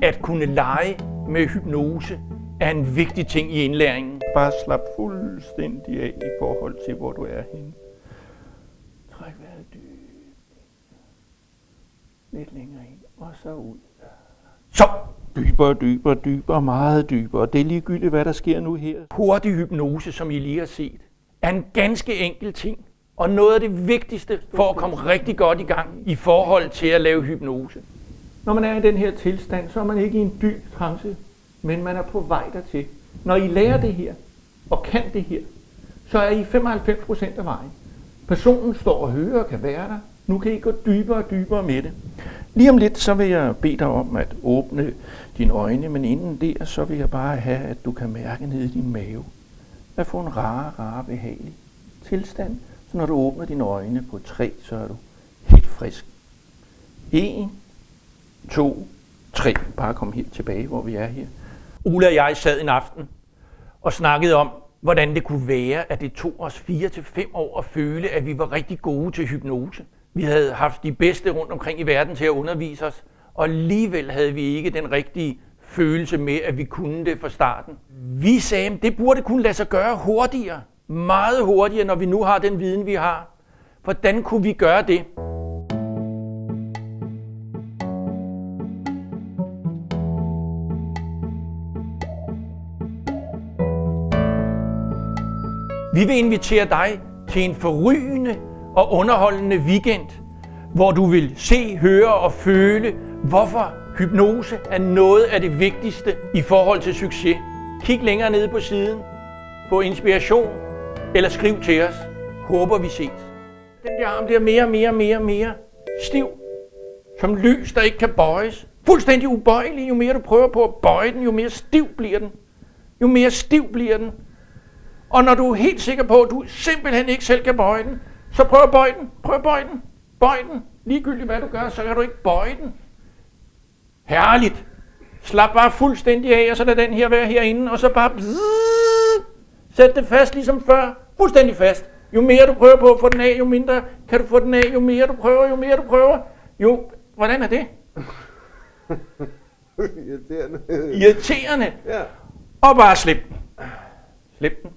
at kunne lege med hypnose er en vigtig ting i indlæringen. Bare slap fuldstændig af i forhold til, hvor du er henne. Træk vejret dybt. Lidt længere ind, og så ud. Så! Dybere, dybere, dybere, meget dybere. Det er ligegyldigt, hvad der sker nu her. Hurtig hypnose, som I lige har set, er en ganske enkel ting. Og noget af det vigtigste for at komme rigtig godt i gang i forhold til at lave hypnose. Når man er i den her tilstand, så er man ikke i en dyb trance, men man er på vej dertil. Når I lærer det her, og kan det her, så er I 95% af vejen. Personen står og hører og kan være der. Nu kan I gå dybere og dybere med det. Lige om lidt, så vil jeg bede dig om at åbne dine øjne, men inden der, så vil jeg bare have, at du kan mærke ned i din mave. At få en rar, behagelig tilstand. Så når du åbner dine øjne på 3, så er du helt frisk. 1, 2, 3. Bare kom helt tilbage, hvor vi er her. Ole og jeg sad en aften og snakkede om, hvordan det kunne være, at det tog os 4 til 5 år at føle, at vi var rigtig gode til hypnose. Vi havde haft de bedste rundt omkring i verden til at undervise os, og alligevel havde vi ikke den rigtige følelse med, at vi kunne det fra starten. Vi sagde, at det burde kunne lade sig gøre hurtigere. Meget hurtigere, når vi nu har den viden, vi har. Hvordan kunne vi gøre det? Vi vil invitere dig til en forrygende og underholdende weekend, hvor du vil se, høre og føle, hvorfor hypnose er noget af det vigtigste i forhold til succes. Kig længere nede på siden, få inspiration eller skriv til os. Håber vi ses. Den der arm bliver mere stiv, som lys, der ikke kan bøjes. Fuldstændig ubøjelig. Jo mere du prøver på at bøje den, jo mere stiv bliver den. Jo mere stiv bliver den. Og når du er helt sikker på, at du simpelthen ikke selv kan bøje den, så prøv at bøje den. Prøv at bøje den. Bøj den. Ligegyldigt hvad du gør, så kan du ikke bøje den. Herligt. Slap bare fuldstændig af, og så lad den her være herinde, og så bare sæt det fast ligesom før. Fuldstændig fast. Jo mere du prøver på at få den af, jo mindre kan du få den af. Jo mere du prøver, jo... Hvordan er det? Irriterende. Irriterende. Ja. Og bare slip den. Slip den.